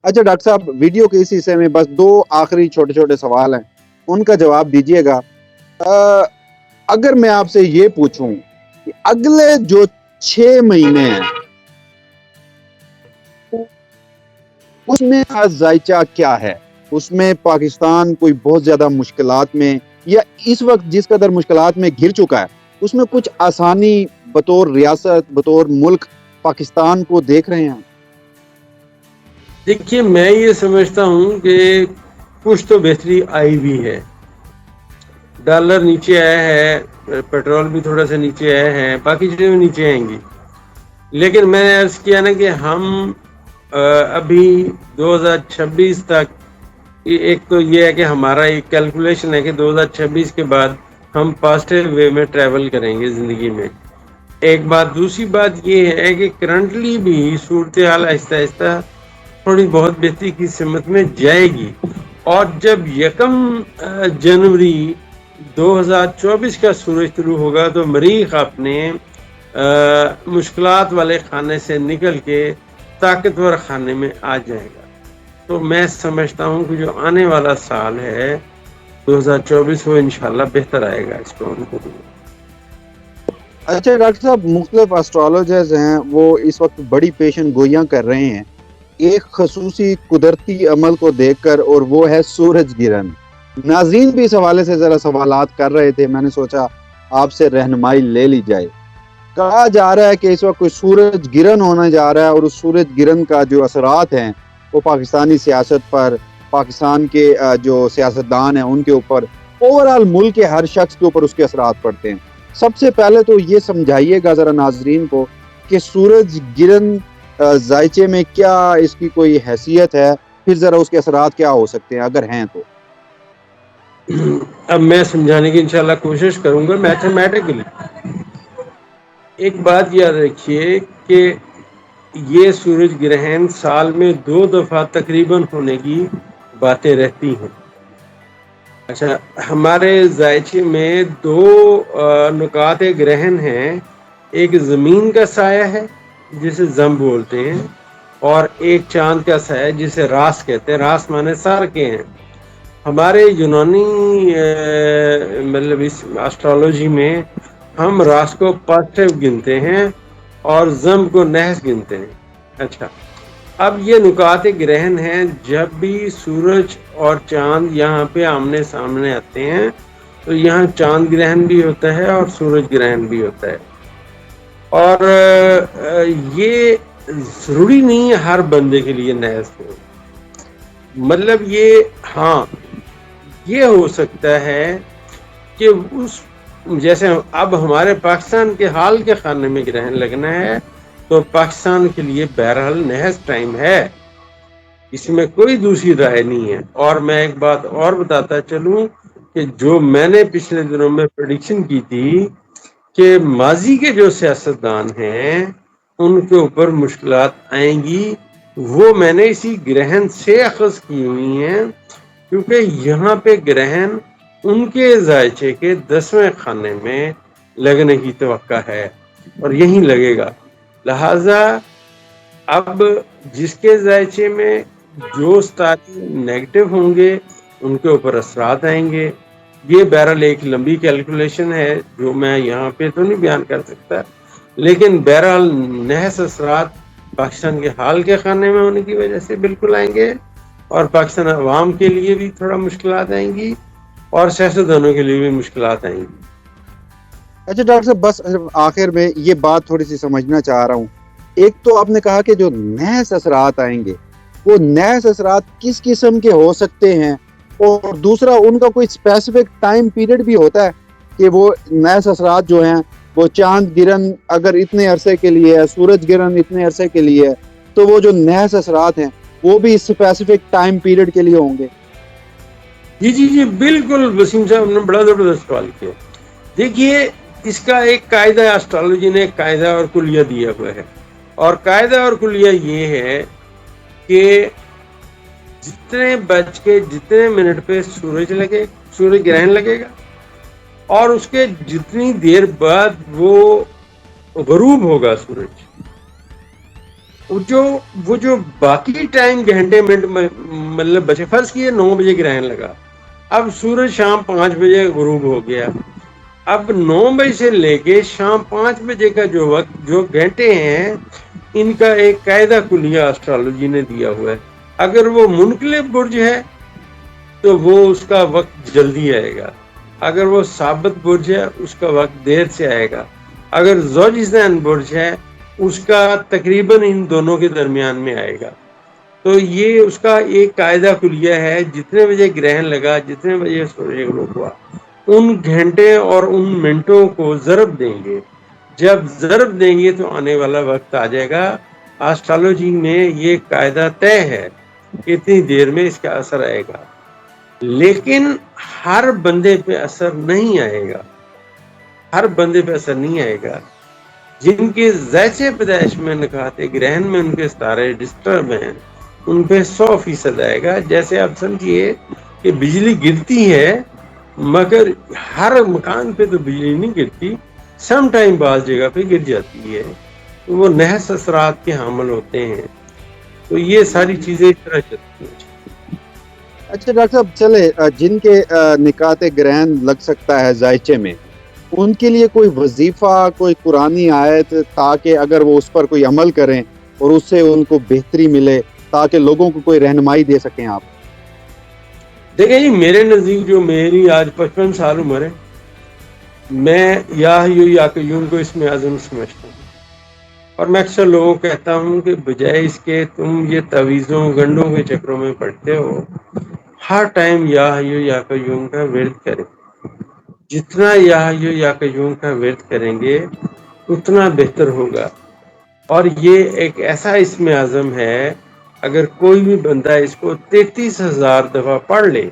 اچھا ڈاکٹر صاحب، ویڈیو کے اس حصے میں بس دو آخری چھوٹے چھوٹے سوال ہیں، ان کا جواب دیجیے گا۔ اگر میں آپ سے یہ پوچھوں کہ اگلے جو 6 مہینے ہیں اس میں خاص ذائچہ کیا ہے؟ اس میں پاکستان کوئی بہت زیادہ مشکلات میں، یا اس وقت جس قدر مشکلات میں گر چکا ہے اس میں کچھ آسانی بطور ریاست، بطور ملک پاکستان کو دیکھ رہے ہیں؟ دیکھیے، میں یہ سمجھتا ہوں کہ کچھ تو بہتری آئی بھی ہے۔ ڈالر نیچے آیا ہے، پیٹرول بھی تھوڑا سا نیچے آیا ہے، باقی چیزیں بھی نیچے آئیں گی، لیکن میں نے عرض کیا نا کہ ہم ابھی 2026 تک، ایک تو یہ ہے کہ ہمارا ایک کیلکولیشن ہے کہ 2026 کے بعد ہم پازیٹیو وے میں ٹریول کریں گے زندگی میں، ایک بات۔ دوسری بات یہ ہے کہ کرنٹلی بھی صورتحال آہستہ آہستہ تھوڑی بہت بہتری کی سمت میں جائے گی، اور جب 1 جنوری 2024 کا سورج شروع ہوگا تو مریخ اپنے مشکلات والے خانے سے نکل کے طاقتور خانے میں آ جائے گا۔ تو میں سمجھتا ہوں کہ جو آنے والا سال ہے 2024 وہ انشاءاللہ بہتر آئے گا اس کو ان کو۔ اچھا ڈاکٹر صاحب، مختلف اسٹرالوجرز ہیں وہ اس وقت بڑی پیشن گوئیاں کر رہے ہیں ایک خصوصی قدرتی عمل کو دیکھ کر، اور وہ ہے سورج گرہن۔ ناظرین بھی اس حوالے سے ذرا سوالات کر رہے تھے، میں نے سوچا آپ سے رہنمائی لے لی جائے۔ کہا جا رہا ہے کہ اس وقت کوئی سورج گرہن ہونے جا رہا ہے، اور اس سورج گرہن کا جو اثرات ہیں وہ پاکستانی سیاست پر، پاکستان کے جو سیاستدان ہیں ان کے اوپر، اوورآل ملک کے ہر شخص کے اوپر اس کے اثرات پڑتے ہیں۔ سب سے پہلے تو یہ سمجھائیے گا ذرا ناظرین کو کہ سورج گرہن ذائچے میں کیا اس کی کوئی حیثیت ہے، پھر ذرا اس کے اثرات کیا ہو سکتے ہیں اگر ہیں تو۔ اب میں سمجھانے کی انشاءاللہ کوشش کروں گا میتھمیٹیکلی۔ ایک بات یاد رکھیے کہ یہ سورج گرہن سال میں 2 دفعہ تقریباً ہونے کی باتیں رہتی ہیں۔ اچھا، ہمارے ذائچے میں 2 نقاط گرہن ہیں، ایک زمین کا سایہ ہے جسے زم بولتے ہیں، اور ایک چاند کا سایہ جسے راس کہتے ہیں۔ راس مانے سر کے ہیں۔ ہمارے یونانی مطلب اس اسٹرالوجی میں ہم راس کو پازیٹیو گنتے ہیں اور زم کو نحس گنتے ہیں۔ اچھا، اب یہ نقاط گرہن ہیں، جب بھی سورج اور چاند یہاں پہ آمنے سامنے آتے ہیں تو یہاں چاند گرہن بھی ہوتا ہے اور سورج گرہن بھی ہوتا ہے، اور یہ ضروری نہیں ہے ہر بندے کے لیے نحس ہو۔ مطلب ہاں یہ ہو سکتا ہے کہ جیسے اب ہمارے پاکستان کے حال کے خانے میں گرہن لگنا ہے تو پاکستان کے لیے بہرحال نحس ٹائم ہے، اس میں کوئی دوسری رائے نہیں ہے۔ اور میں ایک بات اور بتاتا چلوں کہ جو میں نے پچھلے دنوں میں پریڈکشن کی تھی کہ ماضی کے جو سیاستدان ہیں ان کے اوپر مشکلات آئیں گی، وہ میں نے اسی گرہن سے اخذ کی ہوئی ہیں، کیونکہ یہاں پہ گرہن ان کے ذائچے کے 10ویں خانے میں لگنے کی توقع ہے اور یہیں لگے گا۔ لہذا اب جس کے ذائچے میں جو ستارے نیگیٹو ہوں گے ان کے اوپر اثرات آئیں گے۔ یہ بہرحال ایک لمبی کیلکولیشن ہے جو میں یہاں پہ تو نہیں بیان کر سکتا، لیکن بہرحال نحس اثرات پاکستان کے حال کے خانے میں ہونے کی وجہ سے بالکل آئیں گے، اور پاکستان عوام کے لیے بھی تھوڑا مشکلات آئیں گی اور سیاستدانوں کے لیے بھی مشکلات آئیں گی۔ اچھا ڈاکٹر صاحب، بس آخر میں یہ بات تھوڑی سی سمجھنا چاہ رہا ہوں۔ ایک تو آپ نے کہا کہ جو نحس اثرات آئیں گے وہ نحس اثرات کس قسم کے ہو سکتے ہیں، اور دوسرا ان کا کوئی اسپیسیفک ٹائم پیریڈ بھی ہوتا ہے کہ وہ نحس اثرات جو ہیں وہ چاند گرہن اگر اتنے عرصے کے لیے ہے، سورج گرہن اتنے عرصے کے لیے ہے، تو وہ جو نحس اثرات ہیں وہ بھی اسپیسیفک ٹائم پیریڈ کے لیے ہوں گے؟ جی بالکل وسیم صاحب نے بڑا زبردست سوال کیا۔ دیکھیے، اس کا ایک قاعدہ اسٹرالوجی نے ایک قاعدہ اور کلیہ دیا ہوا ہے، اور قاعدہ اور کلیہ یہ ہے کہ جتنے بج کے جتنے منٹ پہ سورج گرہن لگے گا اور اس کے جتنی دیر بعد وہ غروب ہوگا سورج، وہ جو باقی ٹائم گھنٹے منٹ مطلب بچے، فرض کیے 9 بجے گرہن لگا، اب سورج شام 5 بجے غروب ہو گیا، اب 9 بجے سے لے کے شام 5 بجے کا جو وقت، جو گھنٹے ہیں، ان کا ایک قاعدہ کلیہ اسٹرالوجی نے دیا ہوا ہے۔ اگر وہ منقلب برج ہے تو وہ اس کا وقت جلدی آئے گا، اگر وہ ثابت برج ہے اس کا وقت دیر سے آئے گا، اگر زوجیزن برج ہے اس کا تقریباً ان دونوں کے درمیان میں آئے گا۔ تو یہ اس کا ایک قاعدہ کلیہ ہے، جتنے بجے گرہن لگا، جتنے بجے سورج غروب ہوا، ان گھنٹے اور ان منٹوں کو ضرب دیں گے، جب ضرب دیں گے تو آنے والا وقت آ جائے گا۔ آسٹرالوجی میں یہ قاعدہ طے ہے کہ اتنی دیر میں اس کا اثر آئے گا، لیکن ہر بندے پہ اثر نہیں آئے گا، ہر بندے پہ اثر نہیں آئے گا۔ جن کے ذیچے پیدائش میں نکاتے گرہن میں ان کے ستارے ڈسٹرب ہیں، ان پہ 100% آئے گا۔ جیسے آپ سمجھیے کہ بجلی گرتی ہے، مگر ہر مکان پہ تو بجلی نہیں گرتی، سم ٹائم بعض جگہ پہ گر جاتی ہے، تو وہ نحس اثرات کے حامل ہوتے ہیں۔ تو یہ ساری چیزیں اس طرح چلتی ہیں۔ اچھا ڈاکٹر صاحب، چلے جن کے نکات گرہن لگ سکتا ہے ذائچے میں، ان کے لیے کوئی وظیفہ، کوئی قرآنی آیت، تاکہ اگر وہ اس پر کوئی عمل کریں اور اس سے ان کو بہتری ملے، تاکہ لوگوں کو کوئی رہنمائی دے سکیں آپ؟ دیکھیں جی، میرے نزدیک جو میری آج 55 سال عمر ہے، میں یا حیو یا قیوم کو اس میں اعظم سمجھتا ہوں، اور میں اکثر لوگوں کو کہتا ہوں کہ بجائے اس کے تم یہ تعویذوں گنڈوں کے چکروں میں پڑتے ہو، ہر ٹائم یا حیو یا قیوم کا ورد کریں۔ جتنا یا حیو یا قیوم کا ورد کریں گے اتنا بہتر ہوگا۔ اور یہ ایک ایسا اسم اعظم ہے، اگر کوئی بھی بندہ اس کو 33,000 دفعہ پڑھ لے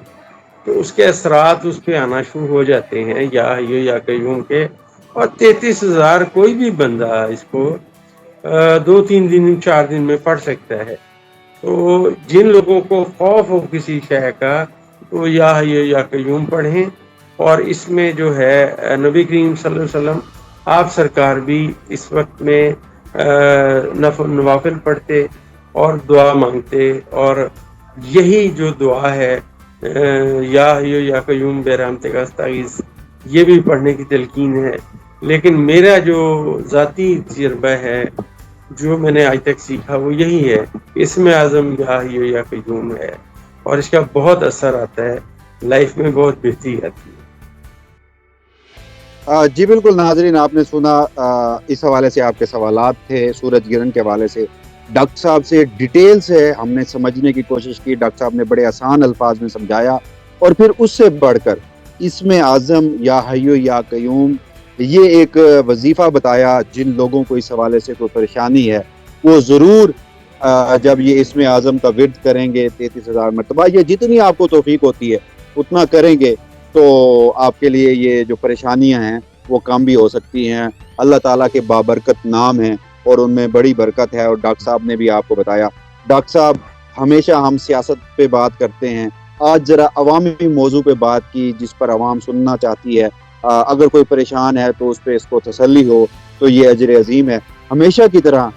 تو اس کے اثرات اس پہ آنا شروع ہو جاتے ہیں یا حیو یا قیوم کے۔ اور 33,000 کوئی بھی بندہ اس کو 2-3 دن 4 دن میں پڑھ سکتا ہے۔ تو جن لوگوں کو خوف ہو کسی شے کا تو یا حیو یا قیوم پڑھیں۔ اور اس میں جو ہے نبی کریم صلی اللہ علیہ وسلم آپ سرکار بھی اس وقت میں نوافل پڑھتے اور دعا مانگتے، اور یہی جو دعا ہے یا حیو یا قیوم برحمتک استغیث، یہ بھی پڑھنے کی تلقین ہے۔ لیکن میرا جو ذاتی تجربہ ہے، جو میں نے آج تک سیکھا، وہ یہی ہے، اس میں اعظم یا حیو یا قیوم ہے، اور اس کا بہت اثر آتا ہے، لائف میں بہت بہتری آتی ہے۔ جی بالکل ناظرین، آپ نے سنا، اس حوالے سے آپ کے سوالات تھے سورج گرہن کے حوالے سے، ڈاکٹر صاحب سے ڈیٹیل سے ہم نے سمجھنے کی کوشش کی۔ ڈاکٹر صاحب نے بڑے آسان الفاظ میں سمجھایا، اور پھر اس سے بڑھ کر اسم اعظم یا حیو یا قیوم یہ ایک وظیفہ بتایا۔ جن لوگوں کو اس حوالے سے کوئی پریشانی ہے وہ ضرور جب یہ اسم اعظم کا ورد کریں گے 33,000 مرتبہ، یہ جتنی آپ کو توفیق ہوتی ہے اتنا کریں گے تو آپ کے لیے یہ جو پریشانیاں ہیں وہ کم بھی ہو سکتی ہیں۔ اللہ تعالیٰ کے بابرکت نام ہیں اور ان میں بڑی برکت ہے، اور ڈاکٹر صاحب نے بھی آپ کو بتایا۔ ڈاکٹر صاحب، ہمیشہ ہم سیاست پہ بات کرتے ہیں، آج ذرا عوامی موضوع پہ بات کی جس پر عوام سننا چاہتی ہے۔ اگر کوئی پریشان ہے تو اس پہ اس کو تسلی ہو تو یہ اجر عظیم ہے۔ ہمیشہ کی طرح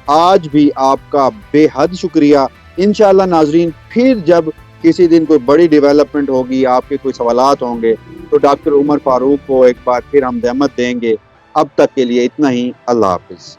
آج بھی آپ کا بے حد شکریہ۔ انشاءاللہ ناظرین، پھر جب کسی دن کوئی بڑی ڈیولپمنٹ ہوگی، آپ کے کوئی سوالات ہوں گے، تو ڈاکٹر عمر فاروق کو ایک بار پھر ہم زحمت دیں گے۔ اب تک کے لیے اتنا ہی، اللہ حافظ۔